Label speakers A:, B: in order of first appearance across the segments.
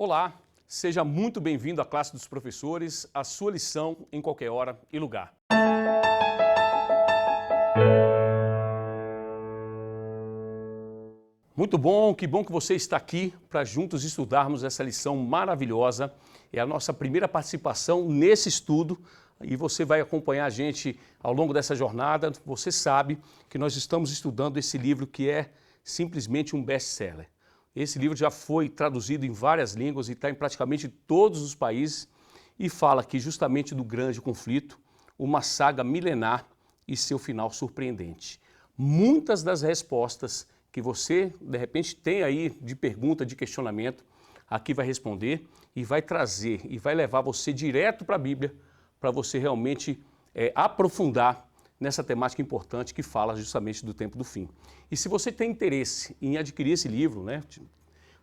A: Olá, seja muito bem-vindo à classe dos professores, a sua lição em qualquer hora e lugar. Muito bom, que bom que você está aqui para juntos estudarmos essa lição maravilhosa. É a nossa primeira participação nesse estudo e você vai acompanhar a gente ao longo dessa jornada. Você sabe que nós estamos estudando esse livro que é simplesmente um best-seller. Esse livro já foi traduzido em várias línguas e está em praticamente todos os países e fala aqui justamente do grande conflito, uma saga milenar e seu final surpreendente. Muitas das respostas que você, de repente, tem aí de pergunta, de questionamento, aqui vai responder e vai trazer e vai levar você direto para a Bíblia para você realmente aprofundar nessa temática importante que fala justamente do tempo do fim. E se você tem interesse em adquirir esse livro, né,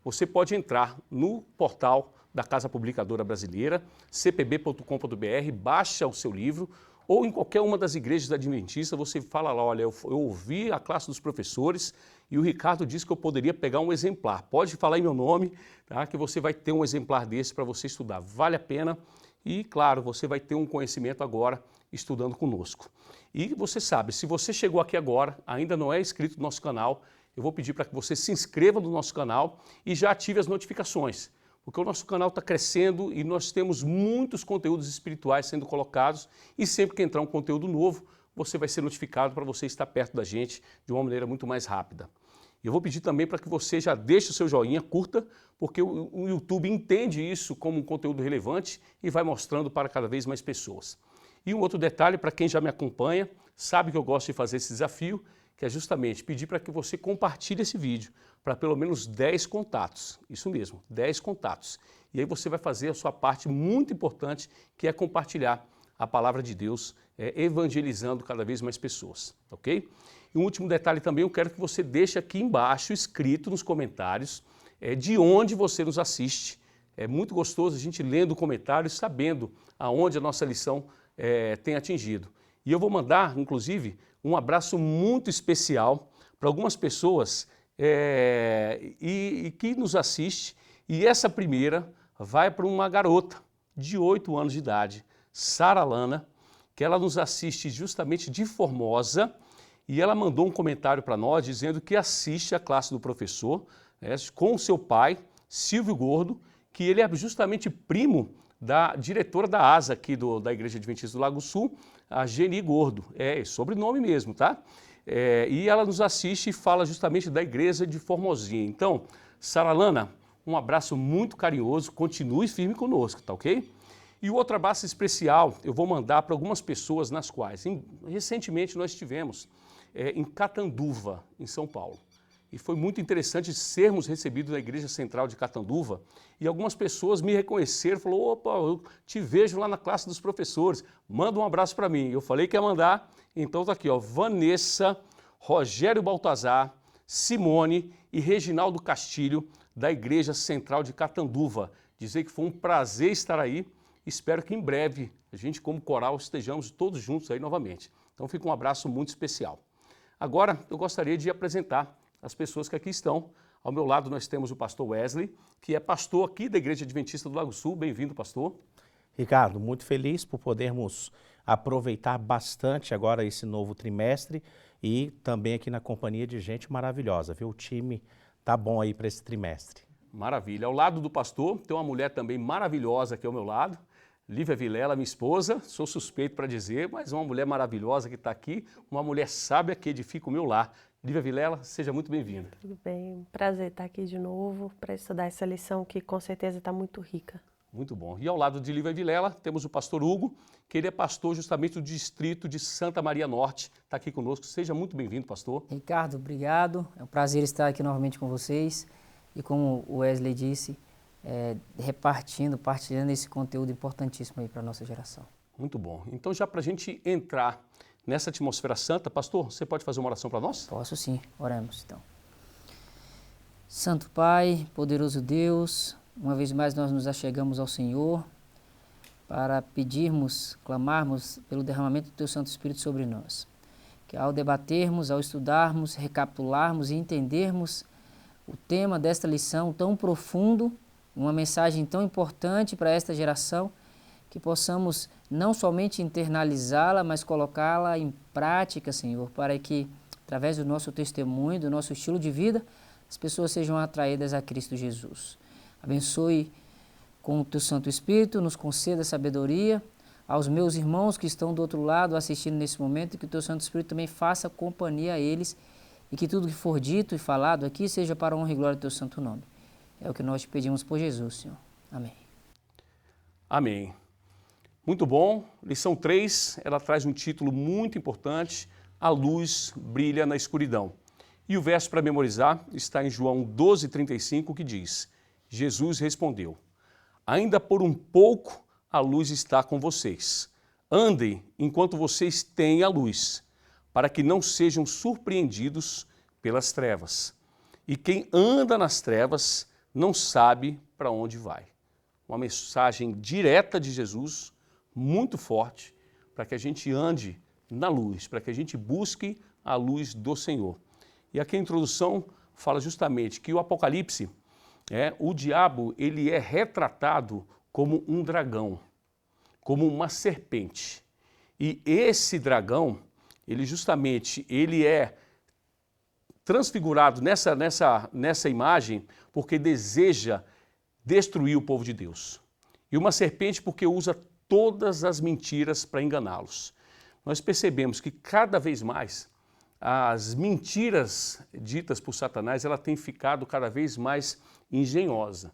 A: você pode entrar no portal da Casa Publicadora Brasileira, cpb.com.br, baixa o seu livro, ou em qualquer uma das igrejas adventistas, você fala lá, olha, eu ouvi a classe dos professores e o Ricardo disse que eu poderia pegar um exemplar. Pode falar em meu nome, tá, que você vai ter um exemplar desse para você estudar. Vale a pena e, claro, você vai ter um conhecimento agora estudando conosco. E você sabe, se você chegou aqui agora, ainda não é inscrito no nosso canal, eu vou pedir para que você se inscreva no nosso canal e já ative as notificações, porque o nosso canal está crescendo e nós temos muitos conteúdos espirituais sendo colocados e sempre que entrar um conteúdo novo, você vai ser notificado para você estar perto da gente de uma maneira muito mais rápida. E eu vou pedir também para que você já deixe o seu joinha, curta, porque o YouTube entende isso como um conteúdo relevante e vai mostrando para cada vez mais pessoas. E um outro detalhe, para quem já me acompanha, sabe que eu gosto de fazer esse desafio, que é justamente pedir para que você compartilhe esse vídeo para pelo menos 10 contatos. Isso mesmo, 10 contatos. E aí você vai fazer a sua parte muito importante, que é compartilhar a palavra de Deus, evangelizando cada vez mais pessoas, ok? E um último detalhe também, eu quero que você deixe aqui embaixo, escrito nos comentários, de onde você nos assiste. É muito gostoso a gente lendo o comentário e sabendo aonde a nossa lição tem atingido. E eu vou mandar, inclusive, um abraço muito especial para algumas pessoas que nos assiste. E essa primeira vai para uma garota de 8 anos de idade, Sara Lana, que ela nos assiste justamente de Formosa, e ela mandou um comentário para nós dizendo que assiste a classe do professor com o seu pai, Silvio Gordo, que ele é justamente primo da diretora da ASA aqui da Igreja Adventista do Lago Sul, a Geni Gordo, sobrenome mesmo, tá? E ela nos assiste e fala justamente da igreja de Formosinha. Então, Sara Lana, um abraço muito carinhoso, continue firme conosco, tá ok? E o outro abraço especial eu vou mandar para algumas pessoas nas quais, recentemente nós estivemos em Catanduva, em São Paulo. E foi muito interessante sermos recebidos na Igreja Central de Catanduva e algumas pessoas me reconheceram, falaram, opa, eu te vejo lá na classe dos professores, manda um abraço para mim. Eu falei que ia mandar, então está aqui, ó, Vanessa, Rogério Baltazar, Simone e Reginaldo Castilho, da Igreja Central de Catanduva. Dizer que foi um prazer estar aí, espero que em breve a gente como coral estejamos todos juntos aí novamente. Então fica um abraço muito especial. Agora eu gostaria de apresentar as pessoas que aqui estão. Ao meu lado nós temos o pastor Wesley, que é pastor aqui da Igreja Adventista do Lago Sul. Bem-vindo, pastor.
B: Ricardo, muito feliz por podermos aproveitar bastante agora esse novo trimestre e também aqui na companhia de gente maravilhosa, viu? O time tá bom aí para esse trimestre.
A: Maravilha. Ao lado do pastor tem uma mulher também maravilhosa aqui ao meu lado, Lívia Vilela, minha esposa, sou suspeito para dizer, mas uma mulher maravilhosa que está aqui, uma mulher sábia que edifica o meu lar. Lívia Vilela, seja muito bem-vinda.
C: Tudo bem, prazer estar aqui de novo para estudar essa lição que com certeza está muito rica.
A: Muito bom. E ao lado de Lívia Vilela temos o pastor Hugo, que ele é pastor justamente do distrito de Santa Maria Norte, está aqui conosco. Seja muito bem-vindo, pastor.
D: Ricardo, obrigado. É um prazer estar aqui novamente com vocês e como o Wesley disse, partilhando esse conteúdo importantíssimo aí para a nossa geração.
A: Muito bom. Então já para a gente entrar nessa atmosfera santa, pastor, você pode fazer uma oração para nós?
D: Posso sim, oramos então. Santo Pai, poderoso Deus, uma vez mais nós nos achegamos ao Senhor para pedirmos, clamarmos pelo derramamento do Teu Santo Espírito sobre nós. Que ao debatermos, ao estudarmos, recapitularmos e entendermos o tema desta lição tão profundo, uma mensagem tão importante para esta geração, que possamos não somente internalizá-la, mas colocá-la em prática, Senhor, para que, através do nosso testemunho, do nosso estilo de vida, as pessoas sejam atraídas a Cristo Jesus. Abençoe com o Teu Santo Espírito, nos conceda sabedoria, aos meus irmãos que estão do outro lado assistindo nesse momento, que o Teu Santo Espírito também faça companhia a eles e que tudo que for dito e falado aqui seja para a honra e glória do Teu santo nome. É o que nós te pedimos por Jesus, Senhor. Amém.
A: Amém. Muito bom. Lição 3, ela traz um título muito importante, A luz brilha na escuridão. E o verso para memorizar está em João 12:35, que diz: Jesus respondeu: ainda por um pouco a luz está com vocês. Andem enquanto vocês têm a luz, para que não sejam surpreendidos pelas trevas. E quem anda nas trevas não sabe para onde vai. Uma mensagem direta de Jesus, muito forte, para que a gente ande na luz, para que a gente busque a luz do Senhor. E aqui a introdução fala justamente que o Apocalipse, o diabo, ele é retratado como um dragão, como uma serpente. E esse dragão, ele é transfigurado nessa imagem porque deseja destruir o povo de Deus. E uma serpente porque usa todas as mentiras para enganá-los. Nós percebemos que cada vez mais as mentiras ditas por Satanás, ela tem ficado cada vez mais engenhosa.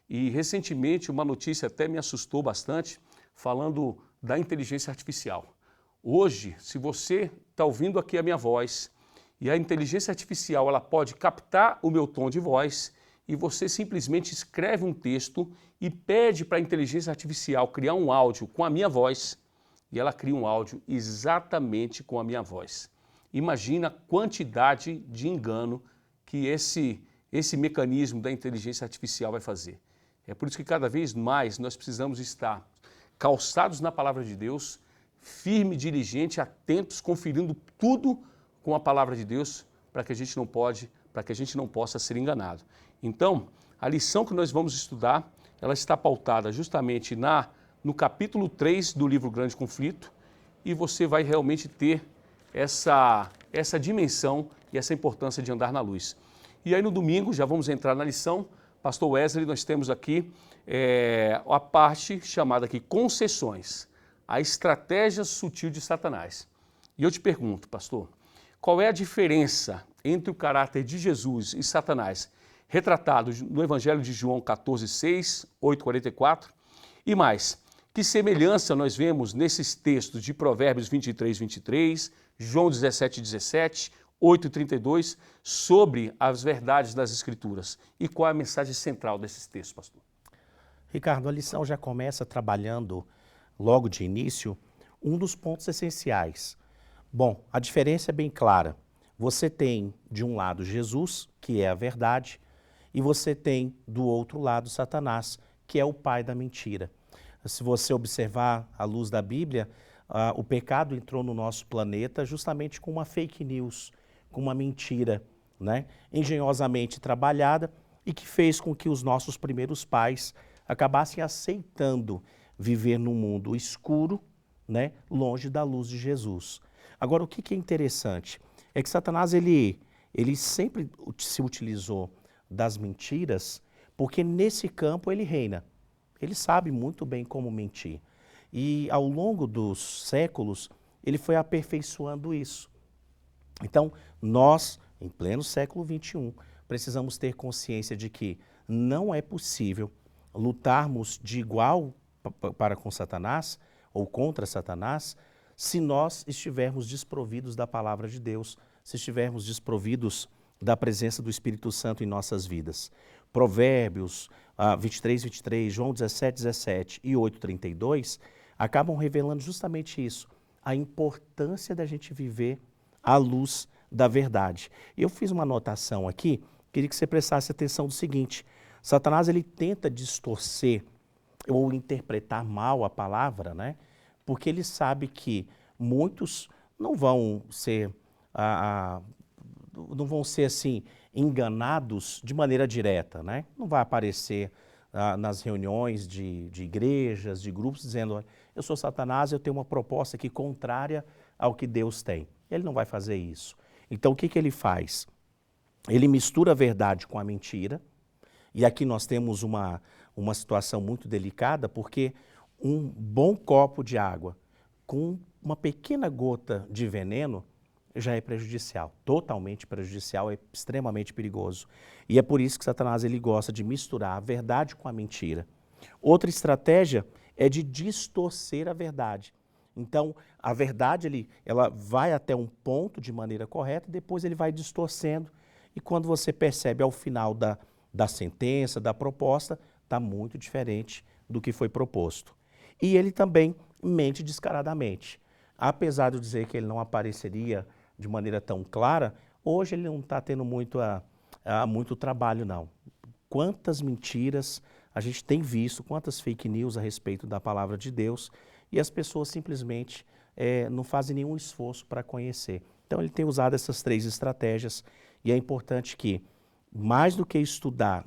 A: E recentemente uma notícia até me assustou bastante, falando da inteligência artificial. Hoje, se você está ouvindo aqui a minha voz e a inteligência artificial ela pode captar o meu tom de voz e você simplesmente escreve um texto e pede para a inteligência artificial criar um áudio com a minha voz e ela cria um áudio exatamente com a minha voz. Imagina a quantidade de engano que esse mecanismo da inteligência artificial vai fazer. É por isso que cada vez mais nós precisamos estar calçados na palavra de Deus, firme, diligente, atentos, conferindo tudo com a palavra de Deus, para que a gente não possa ser enganado. Então, a lição que nós vamos estudar, ela está pautada justamente no capítulo 3 do livro Grande Conflito, e você vai realmente ter essa dimensão e essa importância de andar na luz. E aí no domingo, já vamos entrar na lição, Pastor Wesley, nós temos aqui a parte chamada aqui concessões, a estratégia sutil de Satanás. E eu te pergunto, pastor, qual é a diferença entre o caráter de Jesus e Satanás, retratado no Evangelho de João 14:6, 8:44, e mais, que semelhança nós vemos nesses textos de Provérbios 23:23, João 17:17, 8:32, sobre as verdades das Escrituras? E qual é a mensagem central desses textos, pastor?
B: Ricardo, a lição já começa trabalhando, logo de início, um dos pontos essenciais. Bom, a diferença é bem clara. Você tem, de um lado, Jesus, que é a verdade, e você tem, do outro lado, Satanás, que é o pai da mentira. Se você observar à luz da Bíblia, o pecado entrou no nosso planeta justamente com uma fake news, com uma mentira, né, engenhosamente trabalhada e que fez com que os nossos primeiros pais acabassem aceitando viver num mundo escuro, né, longe da luz de Jesus. Agora, o que é interessante é que Satanás ele sempre se utilizou das mentiras porque nesse campo ele reina. Ele sabe muito bem como mentir. E ao longo dos séculos, ele foi aperfeiçoando isso. Então, nós, em pleno século XXI, precisamos ter consciência de que não é possível lutarmos de igual para com Satanás ou contra Satanás se nós estivermos desprovidos da palavra de Deus, se estivermos desprovidos da presença do Espírito Santo em nossas vidas. Provérbios 23:23, João 17:17 e 8:32 acabam revelando justamente isso, a importância da gente viver à luz da verdade. Eu fiz uma anotação aqui, queria que você prestasse atenção no seguinte: Satanás ele tenta distorcer ou interpretar mal a palavra, né? Porque ele sabe que muitos não vão ser assim enganados de maneira direta, né? Não vai aparecer nas reuniões de igrejas, de grupos, dizendo, olha, eu sou Satanás, eu tenho uma proposta aqui contrária ao que Deus tem. Ele não vai fazer isso. Então, o que ele faz? Ele mistura a verdade com a mentira, e aqui nós temos uma situação muito delicada, porque um bom copo de água com uma pequena gota de veneno já é prejudicial, totalmente prejudicial, é extremamente perigoso. E é por isso que Satanás ele gosta de misturar a verdade com a mentira. Outra estratégia é de distorcer a verdade. Então, a verdade ela vai até um ponto de maneira correta, depois ele vai distorcendo, e quando você percebe ao final da sentença, da proposta, está muito diferente do que foi proposto. E ele também mente descaradamente. Apesar de dizer que ele não apareceria de maneira tão clara, hoje ele não está tendo muito trabalho, não. Quantas mentiras a gente tem visto, quantas fake news a respeito da palavra de Deus, e as pessoas simplesmente não fazem nenhum esforço para conhecer. Então ele tem usado essas 3 estratégias, e é importante que, mais do que estudar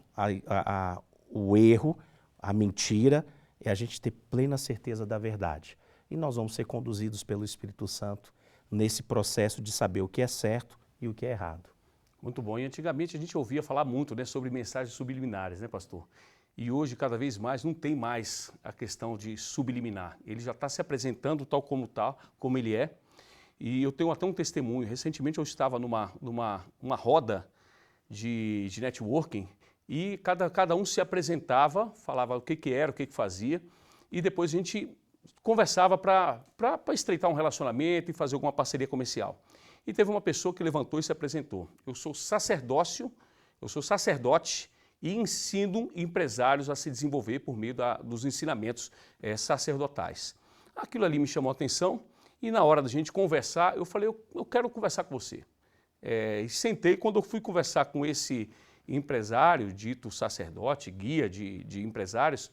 B: o erro, a mentira, é a gente ter plena certeza da verdade. E nós vamos ser conduzidos pelo Espírito Santo nesse processo de saber o que é certo e o que é errado.
A: Muito bom. E antigamente a gente ouvia falar muito, né, sobre mensagens subliminares, né, pastor? E hoje, cada vez mais, não tem mais a questão de subliminar. Ele já está se apresentando tal, como ele é. E eu tenho até um testemunho. Recentemente eu estava numa roda de networking, e cada um se apresentava, falava o que era, o que fazia, e depois a gente conversava para estreitar um relacionamento e fazer alguma parceria comercial. E teve uma pessoa que levantou e se apresentou. Eu sou sacerdote e ensino empresários a se desenvolver por meio dos ensinamentos sacerdotais. Aquilo ali me chamou a atenção, e na hora da gente conversar, eu falei, eu quero conversar com você. E sentei. Quando eu fui conversar com esse empresário, dito sacerdote, guia de empresários,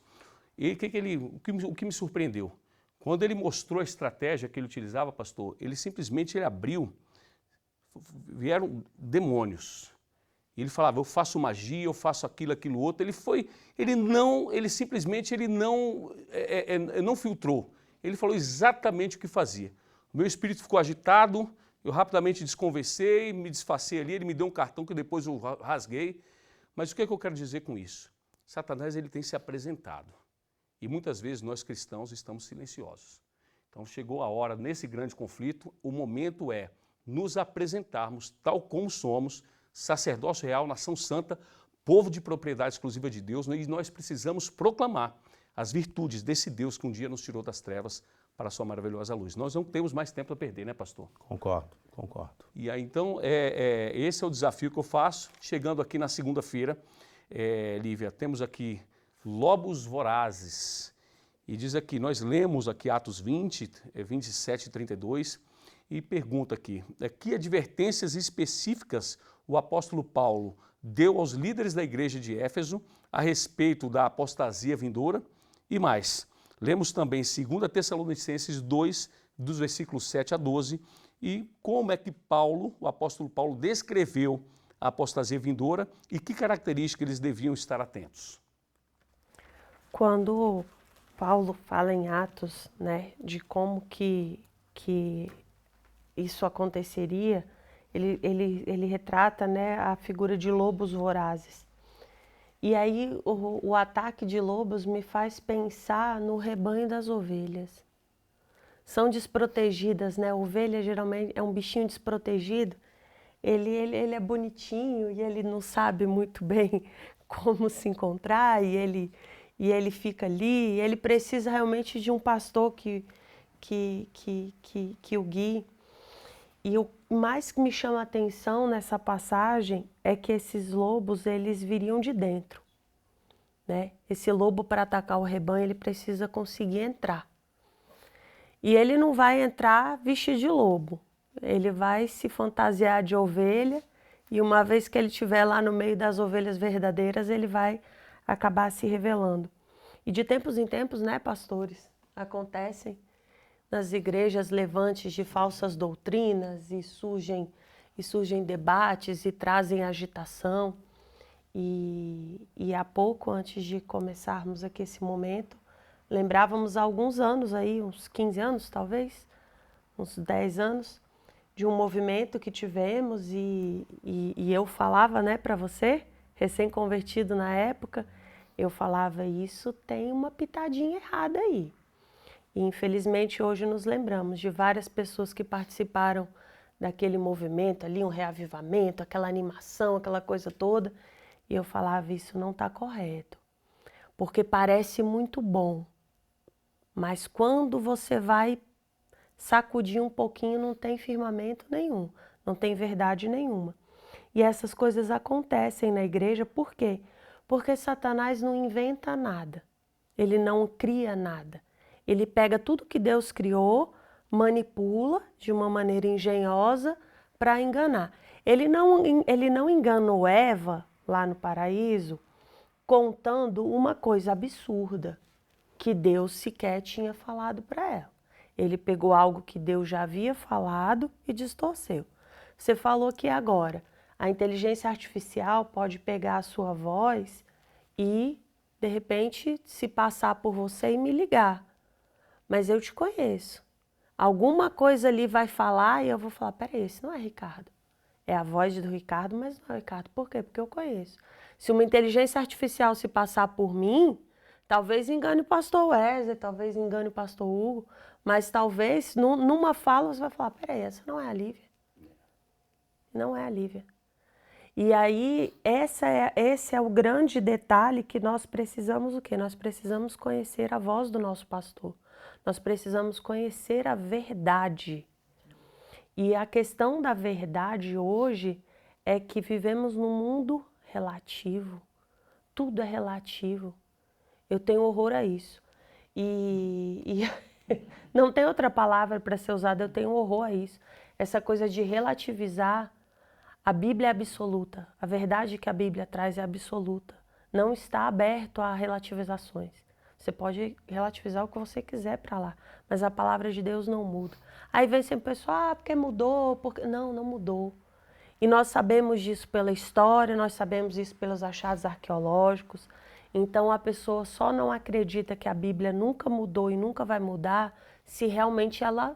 A: e o que me surpreendeu? Quando ele mostrou a estratégia que ele utilizava, pastor, ele simplesmente abriu, vieram demônios. Ele falava, eu faço magia, eu faço aquilo outro. Ele simplesmente não filtrou. Ele falou exatamente o que fazia. O meu espírito ficou agitado, eu rapidamente desconversei, me desfacei ali, ele me deu um cartão que depois eu rasguei. Mas o que eu quero dizer com isso? Satanás ele tem se apresentado. E muitas vezes nós cristãos estamos silenciosos. Então chegou a hora, nesse grande conflito, o momento é nos apresentarmos tal como somos, sacerdócio real, nação santa, povo de propriedade exclusiva de Deus, e nós precisamos proclamar as virtudes desse Deus que um dia nos tirou das trevas para a sua maravilhosa luz. Nós não temos mais tempo a perder, né, pastor?
B: Concordo.
A: E aí, então, esse é o desafio que eu faço. Chegando aqui na segunda-feira, Lívia, temos aqui lobos vorazes. E diz aqui, nós lemos aqui Atos 20, 27 e 32, e pergunta aqui, que advertências específicas o apóstolo Paulo deu aos líderes da igreja de Éfeso a respeito da apostasia vindoura? E mais, lemos também 2 Tessalonicenses 2, dos versículos 7 a 12, e como é que o apóstolo Paulo descreveu a apostasia vindoura e que características eles deviam estar atentos.
C: Quando Paulo fala em Atos, né, de como que isso aconteceria, ele retrata, né, a figura de lobos vorazes. E aí o ataque de lobos me faz pensar no rebanho das ovelhas. São desprotegidas, né? A ovelha geralmente é um bichinho desprotegido. Ele é bonitinho e ele não sabe muito bem como se encontrar, e ele fica ali, e ele precisa realmente de um pastor que o guie. E o mais que me chama a atenção nessa passagem é que esses lobos, eles viriam de dentro, né? Esse lobo, para atacar o rebanho, ele precisa conseguir entrar. E ele não vai entrar vestido de lobo, ele vai se fantasiar de ovelha, e uma vez que ele estiver lá no meio das ovelhas verdadeiras, ele vai acabar se revelando. E de tempos em tempos, né, pastores, acontecem nas igrejas levantes de falsas doutrinas, e surgem debates e trazem agitação. E há pouco, antes de começarmos aqui esse momento, lembrávamos há alguns anos aí, uns 15 anos talvez, uns 10 anos, de um movimento que tivemos e eu falava, né, para você, recém-convertido na época, eu falava, isso tem uma pitadinha errada aí. E infelizmente hoje nos lembramos de várias pessoas que participaram daquele movimento ali, um reavivamento, aquela animação, aquela coisa toda, e eu falava, isso não está correto, porque parece muito bom, mas quando você vai sacudir um pouquinho, não tem firmamento nenhum, não tem verdade nenhuma. E essas coisas acontecem na igreja, por quê? Porque Satanás não inventa nada, ele não cria nada. Ele pega tudo que Deus criou, manipula de uma maneira engenhosa para enganar. Ele não enganou Eva lá no paraíso contando uma coisa absurda que Deus sequer tinha falado para ela. Ele pegou algo que Deus já havia falado e distorceu. Você falou que agora a inteligência artificial pode pegar a sua voz e, de repente, se passar por você e me ligar. Mas eu te conheço. Alguma coisa ali vai falar e eu vou falar, peraí, esse não é Ricardo. É a voz do Ricardo, mas não é Ricardo. Por quê? Porque eu conheço. Se uma inteligência artificial se passar por mim, talvez engane o pastor Wesley, talvez engane o pastor Hugo, mas talvez numa fala você vai falar, peraí, essa não é a Lívia. Não é a Lívia. E aí, esse é o grande detalhe que nós precisamos o quê? Nós precisamos conhecer a voz do nosso pastor. Nós precisamos conhecer a verdade. E a questão da verdade hoje é que vivemos num mundo relativo. Tudo é relativo. Eu tenho horror a isso. E não tem outra palavra para ser usada, eu tenho horror a isso. Essa coisa de relativizar, a Bíblia é absoluta. A verdade que a Bíblia traz é absoluta. Não está aberto a relativizações. Você pode relativizar o que você quiser para lá, mas a palavra de Deus não muda. Aí vem sempre o pessoal, porque mudou, porque... Não, não mudou. E nós sabemos disso pela história, nós sabemos isso pelos achados arqueológicos. Então a pessoa só não acredita que a Bíblia nunca mudou e nunca vai mudar se realmente ela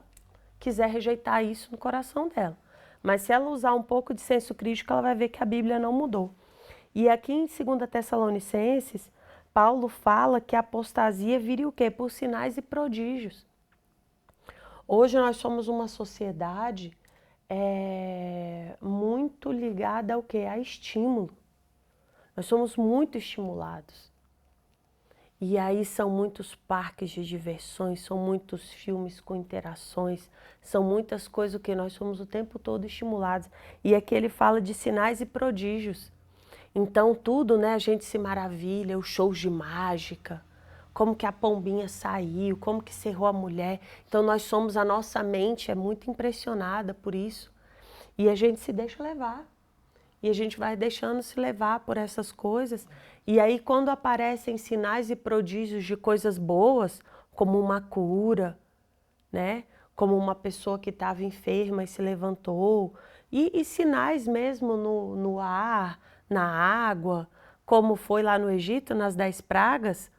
C: quiser rejeitar isso no coração dela. Mas se ela usar um pouco de senso crítico, ela vai ver que a Bíblia não mudou. E aqui em 2 Tessalonicenses, Paulo fala que a apostasia viria o quê? Por sinais e prodígios. Hoje nós somos uma sociedade muito ligada ao quê? A estímulo. Nós somos muito estimulados. E aí são muitos parques de diversões, são muitos filmes com interações, são muitas coisas que nós somos o tempo todo estimulados. E aqui ele fala de sinais e prodígios. Então tudo, né, a gente se maravilha, os shows de mágica, como que a pombinha saiu, como que cerrou a mulher. Então a nossa mente é muito impressionada por isso. E a gente se deixa levar. E a gente vai deixando se levar por essas coisas. E aí quando aparecem sinais e prodígios de coisas boas, como uma cura, né? Como uma pessoa que estava enferma e se levantou, e sinais mesmo no ar, na água, como foi lá no Egito, nas 10 pragas,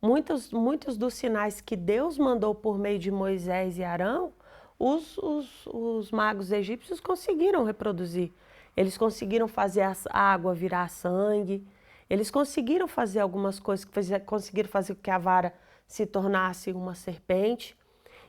C: muitos dos sinais que Deus mandou por meio de Moisés e Arão, os magos egípcios conseguiram reproduzir. Eles conseguiram fazer a água virar sangue, eles conseguiram fazer algumas coisas, conseguiram fazer com que a vara se tornasse uma serpente.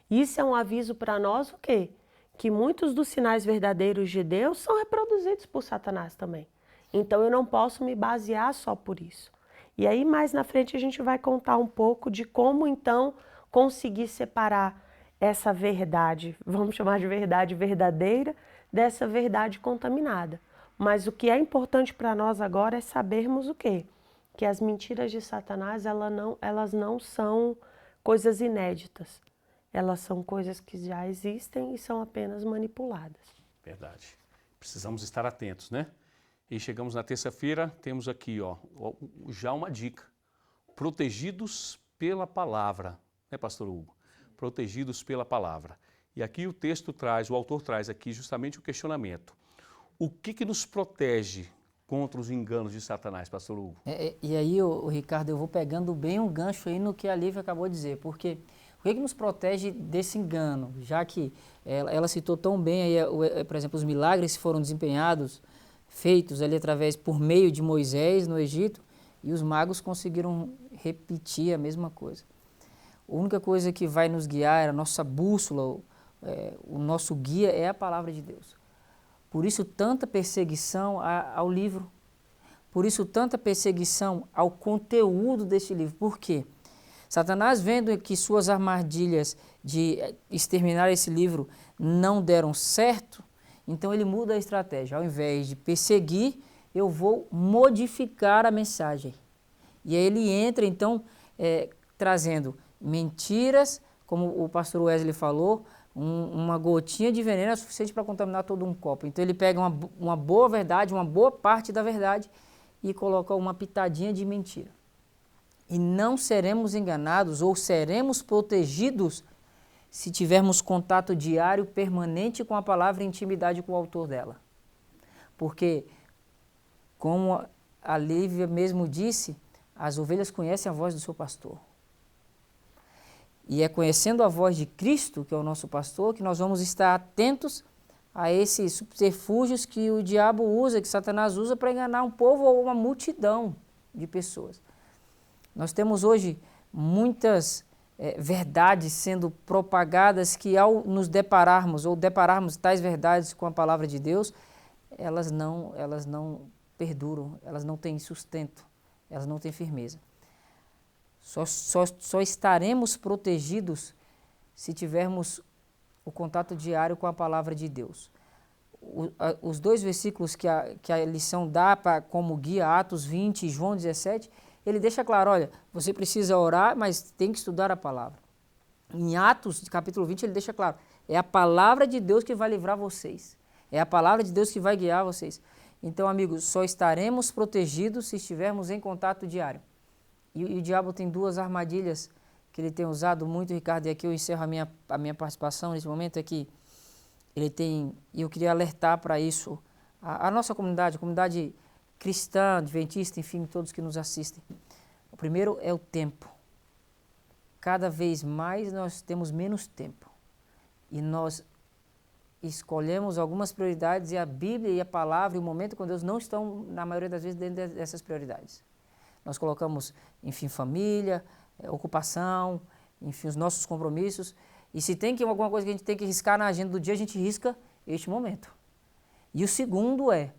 C: Isso é um aviso para nós o quê? Que muitos dos sinais verdadeiros de Deus são reproduzidos por Satanás também. Então eu não posso me basear só por isso. E aí mais na frente a gente vai contar um pouco de como então conseguir separar essa verdade, vamos chamar de verdade verdadeira, dessa verdade contaminada. Mas o que é importante para nós agora é sabermos o quê? Que as mentiras de Satanás, elas não são coisas inéditas. Elas são coisas que já existem e são apenas manipuladas.
A: Verdade. Precisamos estar atentos, né? E chegamos na terça-feira, temos aqui, ó, já uma dica. Protegidos pela palavra, né, pastor Hugo? Protegidos pela palavra. E aqui o texto traz, o autor traz aqui justamente o questionamento. O que nos protege contra os enganos de Satanás, pastor Hugo?
D: E aí, Ricardo, eu vou pegando bem um gancho aí no que a Lívia acabou de dizer, porque o que nos protege desse engano? Já que ela citou tão bem, aí, por exemplo, os milagres foram desempenhados, feitos ali por meio de Moisés no Egito, e os magos conseguiram repetir a mesma coisa. A única coisa que vai nos guiar, a nossa bússola, o nosso guia é a palavra de Deus. Por isso tanta perseguição ao livro, por isso tanta perseguição ao conteúdo deste livro. Por quê? Satanás, vendo que suas armadilhas de exterminar esse livro não deram certo, então ele muda a estratégia. Ao invés de perseguir, eu vou modificar a mensagem. E aí ele entra, então, trazendo mentiras, como o pastor Wesley falou, uma gotinha de veneno é suficiente para contaminar todo um copo. Então ele pega uma boa verdade, uma boa parte da verdade e coloca uma pitadinha de mentira. E não seremos enganados ou seremos protegidos se tivermos contato diário, permanente com a palavra e intimidade com o autor dela. Porque, como a Lívia mesmo disse, as ovelhas conhecem a voz do seu pastor. E é conhecendo a voz de Cristo, que é o nosso pastor, que nós vamos estar atentos a esses subterfúgios que o diabo usa, que Satanás usa para enganar um povo ou uma multidão de pessoas. Nós temos hoje muitas verdades sendo propagadas que, ao nos depararmos ou depararmos tais verdades com a palavra de Deus, elas não perduram, elas não têm sustento, elas não têm firmeza. Só estaremos protegidos se tivermos o contato diário com a palavra de Deus. Os dois versículos que a lição dá como guia, Atos 20 e João 17, ele deixa claro, olha, você precisa orar, mas tem que estudar a palavra. Em Atos, capítulo 20, ele deixa claro, é a palavra de Deus que vai livrar vocês. É a palavra de Deus que vai guiar vocês. Então, amigos, só estaremos protegidos se estivermos em contato diário. E o diabo tem duas armadilhas que ele tem usado muito, Ricardo, e aqui eu encerro a minha participação nesse momento, é que ele tem, e eu queria alertar para isso, a nossa comunidade, a comunidade cristã, adventista, enfim, todos que nos assistem. O primeiro é o tempo. Cada vez mais nós temos menos tempo. E nós escolhemos algumas prioridades e a Bíblia e a palavra e o momento com Deus não estão, na maioria das vezes, dentro dessas prioridades. Nós colocamos, enfim, família, ocupação, enfim, os nossos compromissos. E se tem alguma coisa que a gente tem que riscar na agenda do dia, a gente risca este momento. E o segundo é,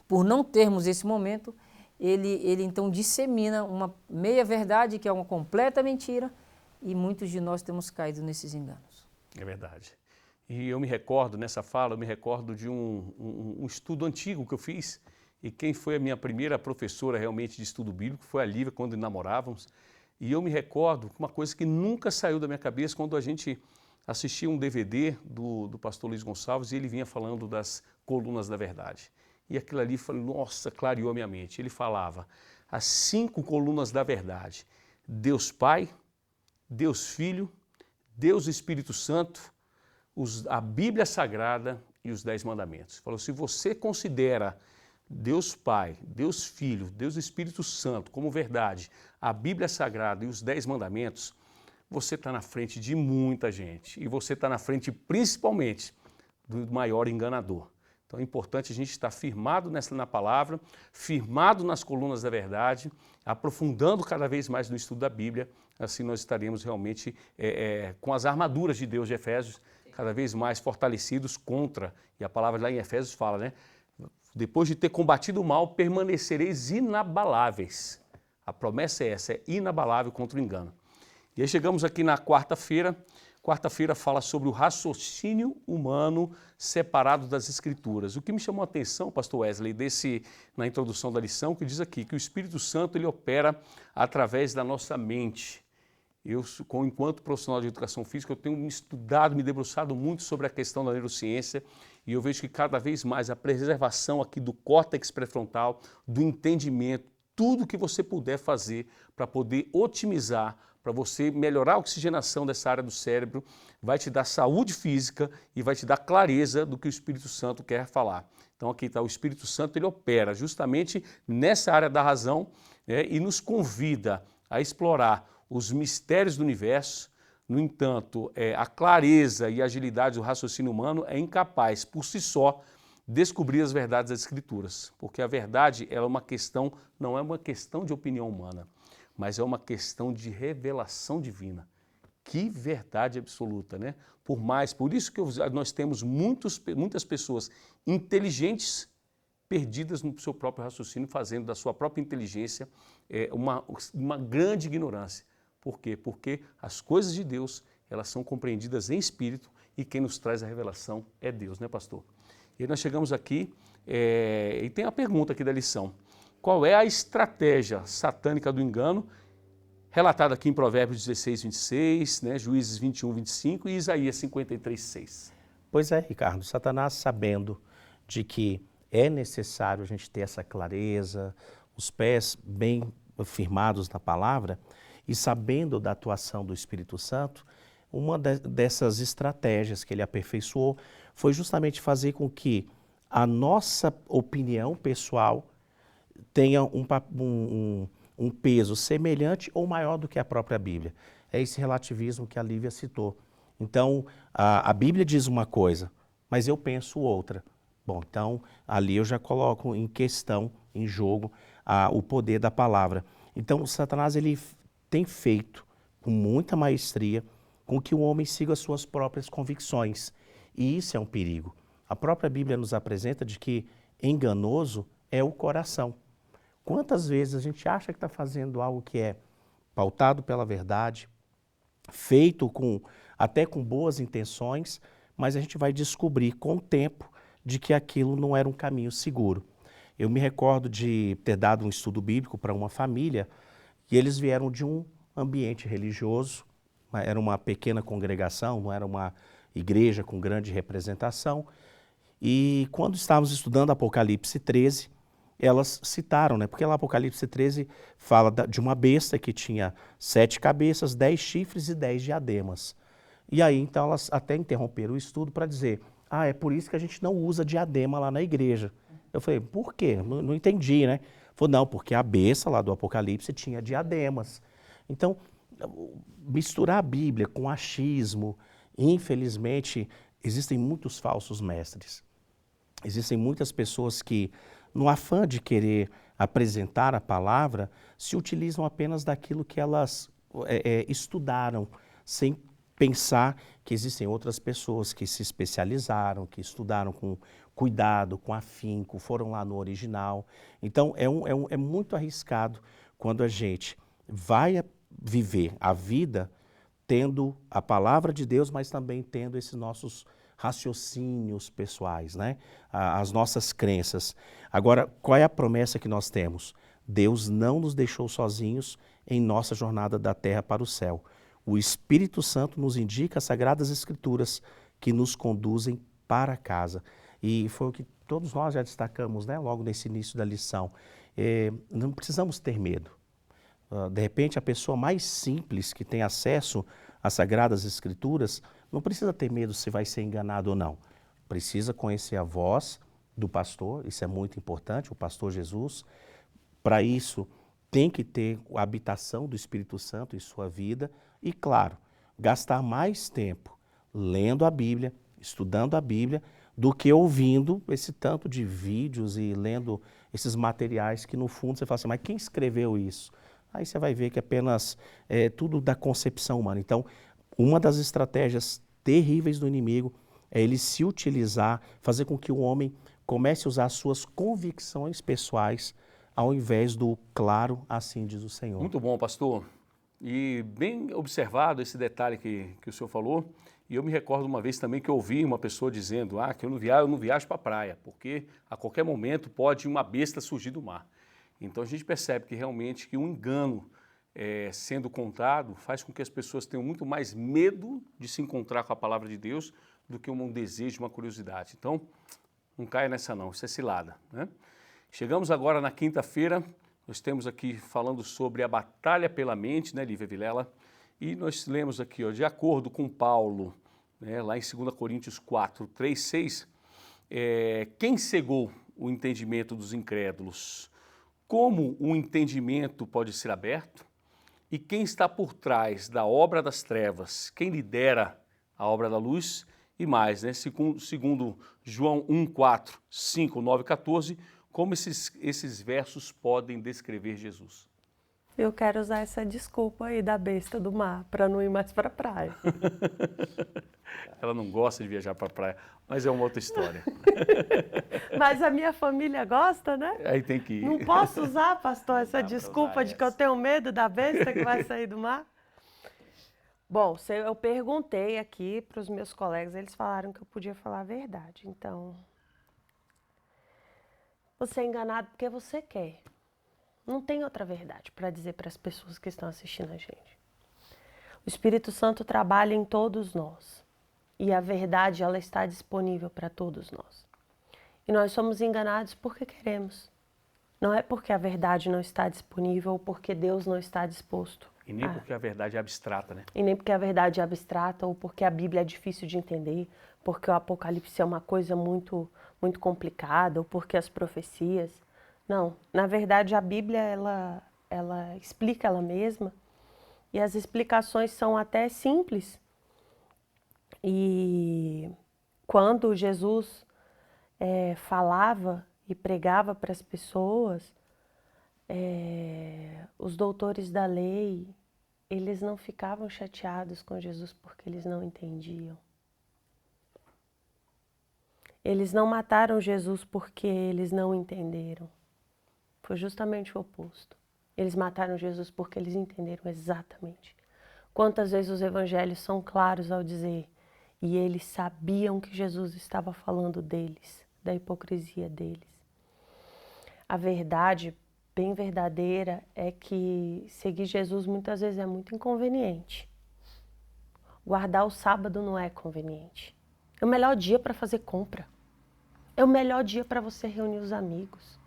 D: por não termos esse momento, ele então dissemina uma meia-verdade, que é uma completa mentira, e muitos de nós temos caído nesses enganos.
A: É verdade. E eu me recordo, nessa fala, de um estudo antigo que eu fiz, e quem foi a minha primeira professora realmente de estudo bíblico foi a Lívia, quando namorávamos. E eu me recordo uma coisa que nunca saiu da minha cabeça quando a gente assistia um DVD do pastor Luiz Gonçalves e ele vinha falando das colunas da verdade. E aquilo ali, nossa, clareou a minha mente. Ele falava as 5 colunas da verdade. Deus Pai, Deus Filho, Deus Espírito Santo, a Bíblia Sagrada e os 10 Mandamentos. Falou, se você considera Deus Pai, Deus Filho, Deus Espírito Santo como verdade, a Bíblia Sagrada e os 10 Mandamentos, você está na frente de muita gente. E você está na frente principalmente do maior enganador. Então é importante a gente estar firmado na palavra, firmado nas colunas da verdade, aprofundando cada vez mais no estudo da Bíblia, assim nós estaremos realmente com as armaduras de Deus de Efésios, cada vez mais fortalecidos contra, e a palavra lá em Efésios fala, né? Depois de ter combatido o mal, permanecereis inabaláveis. A promessa é essa, é inabalável contra o engano. E aí chegamos aqui na quarta-feira. Quarta-feira fala sobre o raciocínio humano separado das Escrituras. O que me chamou a atenção, pastor Wesley, na introdução da lição, que diz aqui que o Espírito Santo ele opera através da nossa mente. Eu, enquanto profissional de educação física, eu tenho estudado, me debruçado muito sobre a questão da neurociência e eu vejo que cada vez mais a preservação aqui do córtex pré-frontal, do entendimento, tudo que você puder fazer para poder otimizar, para você melhorar a oxigenação dessa área do cérebro, vai te dar saúde física e vai te dar clareza do que o Espírito Santo quer falar. Então aqui está o Espírito Santo, ele opera justamente nessa área da razão, né, e nos convida a explorar os mistérios do universo. No entanto, a clareza e agilidade do raciocínio humano é incapaz, por si só, descobrir as verdades das Escrituras, porque a verdade ela é uma questão, não é uma questão de opinião humana, mas é uma questão de revelação divina. Que verdade absoluta, né? Por isso que nós temos muitas pessoas inteligentes perdidas no seu próprio raciocínio, fazendo da sua própria inteligência uma grande ignorância. Por quê? Porque as coisas de Deus, elas são compreendidas em espírito e quem nos traz a revelação é Deus, né, pastor? E aí nós chegamos aqui e tem a pergunta aqui da lição. Qual é a estratégia satânica do engano, relatada aqui em Provérbios 16, 26, né, Juízes 21, 25 e Isaías 53, 6?
B: Pois é, Ricardo, Satanás, sabendo de que é necessário a gente ter essa clareza, os pés bem firmados na palavra, e sabendo da atuação do Espírito Santo, uma dessas estratégias que ele aperfeiçoou foi justamente fazer com que a nossa opinião pessoal tenha um peso semelhante ou maior do que a própria Bíblia. É esse relativismo que a Lívia citou. Então, a Bíblia diz uma coisa, mas eu penso outra. Bom, então, ali eu já coloco em questão, em jogo, o poder da palavra. Então, o Satanás, ele tem feito com muita maestria com que o homem siga as suas próprias convicções. E isso é um perigo. A própria Bíblia nos apresenta de que enganoso é o coração. Quantas vezes a gente acha que está fazendo algo que é pautado pela verdade, feito até com boas intenções, mas a gente vai descobrir com o tempo de que aquilo não era um caminho seguro. Eu me recordo de ter dado um estudo bíblico para uma família e eles vieram de um ambiente religioso, era uma pequena congregação, não era uma igreja com grande representação. E quando estávamos estudando Apocalipse 13, elas citaram, né? Porque lá Apocalipse 13 fala de uma besta que tinha 7 cabeças, 10 chifres e 10 diademas. E aí, então, elas até interromperam o estudo para dizer, é por isso que a gente não usa diadema lá na igreja. Eu falei, por quê? Não entendi, né? Falou, não, porque a besta lá do Apocalipse tinha diademas. Então, misturar a Bíblia com achismo, infelizmente, existem muitos falsos mestres. Existem muitas pessoas que, no afã de querer apresentar a palavra, se utilizam apenas daquilo que elas estudaram, sem pensar que existem outras pessoas que se especializaram, que estudaram com cuidado, com afinco, foram lá no original. Então, é muito arriscado quando a gente vai viver a vida tendo a palavra de Deus, mas também tendo esses nossos raciocínios pessoais, né? As nossas crenças. Agora, qual é a promessa que nós temos? Deus não nos deixou sozinhos em nossa jornada da terra para o céu. O Espírito Santo nos indica as Sagradas Escrituras que nos conduzem para casa. E foi o que todos nós já destacamos, né? Logo nesse início da lição. Não precisamos ter medo. De repente, a pessoa mais simples que tem acesso às Sagradas Escrituras não precisa ter medo se vai ser enganado ou não. Precisa conhecer a voz do pastor, isso é muito importante, o pastor Jesus. Para isso, tem que ter a habitação do Espírito Santo em sua vida e, claro, gastar mais tempo lendo a Bíblia, estudando a Bíblia, do que ouvindo esse tanto de vídeos e lendo esses materiais que, no fundo, você fala assim, mas quem escreveu isso? Aí você vai ver que apenas tudo da concepção humana. Então, uma das estratégias terríveis do inimigo é ele se utilizar, fazer com que o homem comece a usar as suas convicções pessoais ao invés do claro, assim diz o Senhor.
A: Muito bom, pastor. E bem observado esse detalhe que o senhor falou. E eu me recordo uma vez também que eu ouvi uma pessoa dizendo que eu não viajo para a praia, porque a qualquer momento pode uma besta surgir do mar. Então a gente percebe que realmente que um engano sendo contado faz com que as pessoas tenham muito mais medo de se encontrar com a palavra de Deus do que um desejo, uma curiosidade. Então, não caia nessa não, isso é cilada, né? Chegamos agora na quinta-feira, nós temos aqui falando sobre a batalha pela mente, né, Lívia Vilela? E nós lemos aqui, de acordo com Paulo, né, lá em 2 Coríntios 4, 3, 6, quem cegou o entendimento dos incrédulos? Como o entendimento pode ser aberto? E quem está por trás da obra das trevas? Quem lidera a obra da luz? E mais, né? Segundo João 1, 4, 5, 9, 14, como esses versos podem descrever Jesus?
C: Eu quero usar essa desculpa aí da besta do mar, para não ir mais para a praia.
A: Ela não gosta de viajar para a praia, mas é uma outra história.
C: Mas a minha família gosta, né?
A: Aí tem que ir.
C: Não posso usar, pastor, essa
A: dá pra
C: desculpa
A: usar
C: de que eu tenho medo da besta que vai sair do mar? Bom, eu perguntei aqui para os meus colegas, eles falaram que eu podia falar a verdade. Então, você é enganado porque você quer. Não tem outra verdade para dizer para as pessoas que estão assistindo a gente. O Espírito Santo trabalha em todos nós. E a verdade, ela está disponível para todos nós. E nós somos enganados porque queremos. Não é porque a verdade não está disponível ou porque Deus não está disposto.
A: E nem porque a verdade é abstrata, né?
C: E nem porque a verdade é abstrata ou porque a Bíblia é difícil de entender, porque o Apocalipse é uma coisa muito, muito complicada ou porque as profecias. Não, na verdade a Bíblia ela explica ela mesma e as explicações são até simples. E quando Jesus falava e pregava para as pessoas, os doutores da lei, eles não ficavam chateados com Jesus porque eles não entendiam. Eles não mataram Jesus porque eles não entenderam. Foi justamente o oposto. Eles mataram Jesus porque eles entenderam exatamente. Quantas vezes os evangelhos são claros ao dizer, e eles sabiam que Jesus estava falando deles, da hipocrisia deles. A verdade bem verdadeira é que seguir Jesus muitas vezes é muito inconveniente. Guardar o sábado não é conveniente. É o melhor dia para fazer compra. É o melhor dia para você reunir os amigos.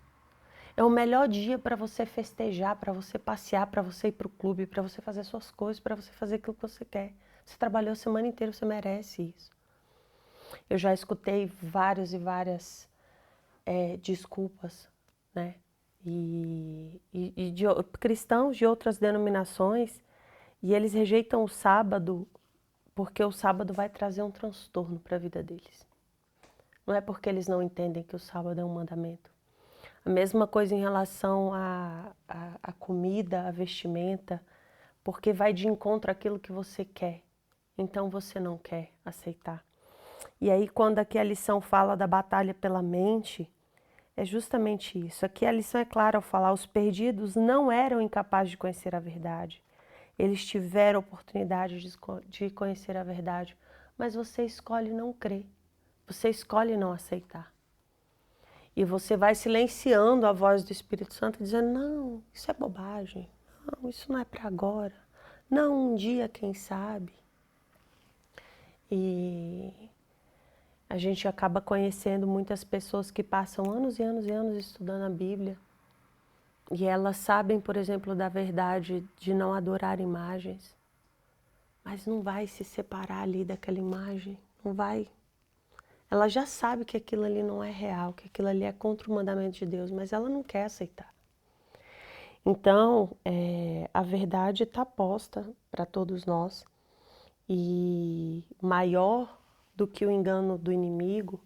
C: É o melhor dia para você festejar, para você passear, para você ir para o clube, para você fazer suas coisas, para você fazer aquilo que você quer. Você trabalhou a semana inteira, você merece isso. Eu já escutei várias e várias desculpas, né? E de cristãos de outras denominações, e eles rejeitam o sábado porque o sábado vai trazer um transtorno para a vida deles. Não é porque eles não entendem que o sábado é um mandamento. A mesma coisa em relação à comida, à vestimenta, porque vai de encontro àquilo que você quer. Então você não quer aceitar. E aí quando aqui a lição fala da batalha pela mente, é justamente isso. Aqui a lição é clara ao falar, os perdidos não eram incapazes de conhecer a verdade. Eles tiveram oportunidade de conhecer a verdade, mas você escolhe não crer. Você escolhe não aceitar. E você vai silenciando a voz do Espírito Santo, dizendo, não, isso é bobagem. Não, isso não é para agora. Não, um dia, quem sabe. E a gente acaba conhecendo muitas pessoas que passam anos e anos e anos estudando a Bíblia. E elas sabem, por exemplo, da verdade de não adorar imagens. Mas não vai se separar ali daquela imagem. Não vai. Ela já sabe que aquilo ali não é real, que aquilo ali é contra o mandamento de Deus, mas ela não quer aceitar. Então, a verdade está posta para todos nós e maior do que o engano do inimigo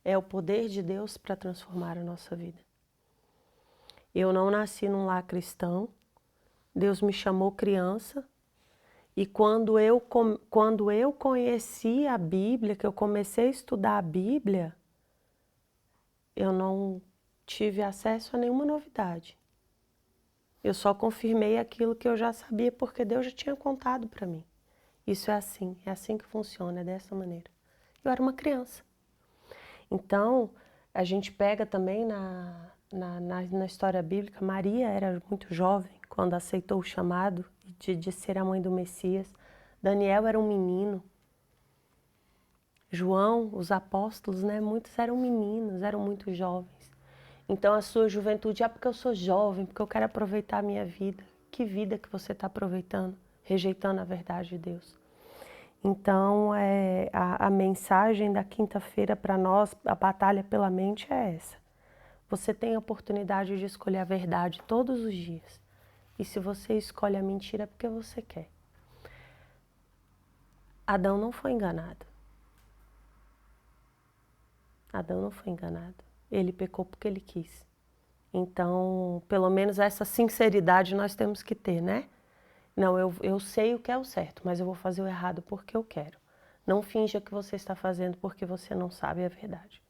C: é o poder de Deus para transformar a nossa vida. Eu não nasci num lar cristão, Deus me chamou criança. E quando eu conheci a Bíblia, que eu comecei a estudar a Bíblia, eu não tive acesso a nenhuma novidade. Eu só confirmei aquilo que eu já sabia, porque Deus já tinha contado para mim. Isso é assim que funciona, é dessa maneira. Eu era uma criança. Então, a gente pega também na história bíblica, Maria era muito jovem quando aceitou o chamado de ser a mãe do Messias. Daniel era um menino. João, os apóstolos, né? Muitos eram meninos, eram muito jovens. Então a sua juventude, porque eu sou jovem, porque eu quero aproveitar a minha vida. Que vida que você está aproveitando, rejeitando a verdade de Deus? Então, a mensagem da quinta-feira para nós, a batalha pela mente é essa. Você tem a oportunidade de escolher a verdade todos os dias. E se você escolhe a mentira é porque você quer. Adão não foi enganado. Adão não foi enganado. Ele pecou porque ele quis. Então, pelo menos essa sinceridade nós temos que ter, né? Não, eu sei o que é o certo, mas eu vou fazer o errado porque eu quero. Não finja que você está fazendo porque você não sabe a verdade.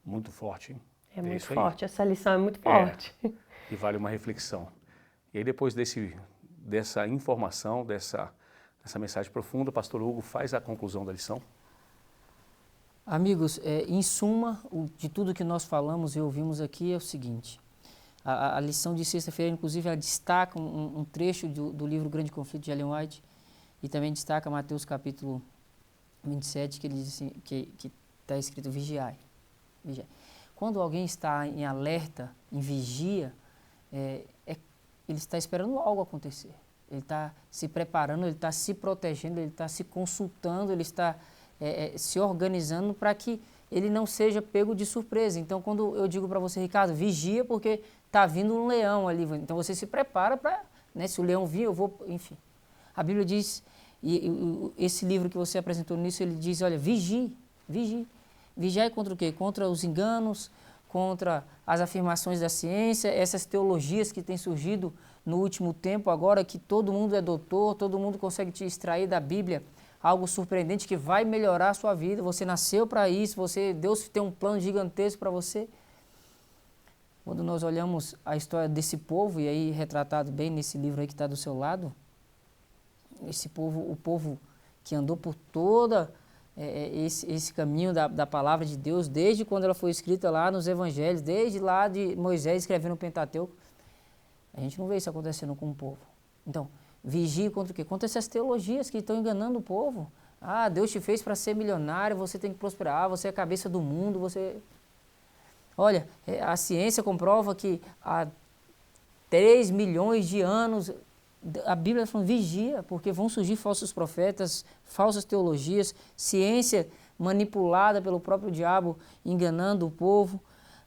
A: Muito forte, hein?
C: É muito
A: isso aí.
C: forte, essa lição é muito forte.
A: E vale uma reflexão. E aí depois dessa informação, dessa mensagem profunda, pastor Hugo faz a conclusão da lição.
D: Amigos, em suma, de tudo que nós falamos e ouvimos aqui é o seguinte. A lição de sexta-feira, inclusive, ela destaca um trecho do livro Grande Conflito de Ellen White e também destaca Mateus capítulo 27, que ele diz assim, que está escrito vigiai. Quando alguém está em alerta, em vigia, ele está esperando algo acontecer. Ele está se preparando, ele está se protegendo, ele está se consultando, ele está se organizando para que ele não seja pego de surpresa. Então, quando eu digo para você, Ricardo, vigia porque está vindo um leão ali. Então, você se prepara para, né, se o leão vir, eu vou, enfim. A Bíblia diz, e esse livro que você apresentou nisso, ele diz, olha, vigie. Vigiai contra o quê? Contra os enganos, contra as afirmações da ciência, essas teologias que têm surgido no último tempo, agora que todo mundo é doutor, todo mundo consegue te extrair da Bíblia algo surpreendente que vai melhorar a sua vida. Você nasceu para isso, Deus tem um plano gigantesco para você. Quando nós olhamos a história desse povo, e aí retratado bem nesse livro aí que está do seu lado, esse povo, o povo que andou por toda esse caminho da palavra de Deus, desde quando ela foi escrita lá nos evangelhos, desde lá de Moisés escrevendo o Pentateuco, a gente não vê isso acontecendo com o povo. Então, vigie contra o quê? Contra essas teologias que estão enganando o povo. Ah, Deus te fez para ser milionário, você tem que prosperar, você é a cabeça do mundo, você... Olha, a ciência comprova que há 3 milhões de anos, a Bíblia está falando, vigia, porque vão surgir falsos profetas, falsas teologias, ciência manipulada pelo próprio diabo, enganando o povo.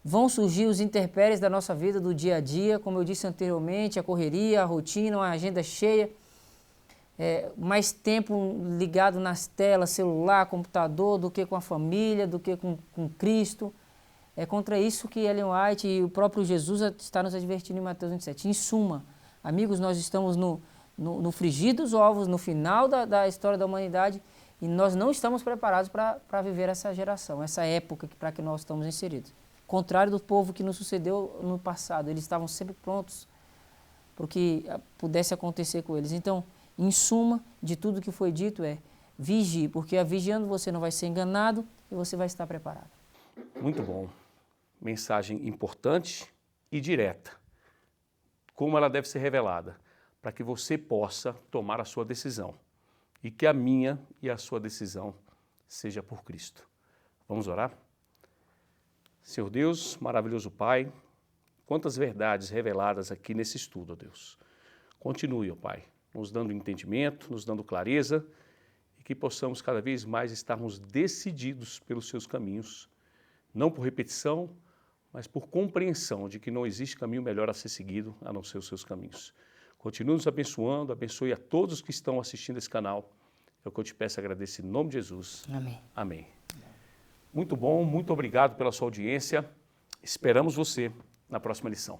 D: Vão surgir os intempéries da nossa vida, do dia a dia, como eu disse anteriormente, a correria, a rotina, a agenda cheia, mais tempo ligado nas telas, celular, computador, do que com a família, do que com Cristo. É contra isso que Ellen White e o próprio Jesus está nos advertindo em Mateus 27. Em suma, amigos, nós estamos no frigir dos ovos, no final da história da humanidade, e nós não estamos preparados para viver essa geração, essa época para que nós estamos inseridos. Contrário do povo que nos sucedeu no passado, eles estavam sempre prontos para o que pudesse acontecer com eles. Então, em suma, de tudo que foi dito vigie, porque vigiando você não vai ser enganado e você vai estar preparado.
A: Muito bom. Mensagem importante e direta. Como ela deve ser revelada, para que você possa tomar a sua decisão e que a minha e a sua decisão seja por Cristo. Vamos orar? Senhor Deus, maravilhoso Pai, quantas verdades reveladas aqui nesse estudo, ó Deus. Continue, ó Pai, nos dando entendimento, nos dando clareza e que possamos cada vez mais estarmos decididos pelos seus caminhos, não por repetição, mas por compreensão de que não existe caminho melhor a ser seguido a não ser os seus caminhos. Continue nos abençoando, abençoe a todos que estão assistindo esse canal. É o que eu te peço e agradeço em nome de Jesus.
D: Amém.
A: Amém. Muito bom, muito obrigado pela sua audiência. Esperamos você na próxima lição.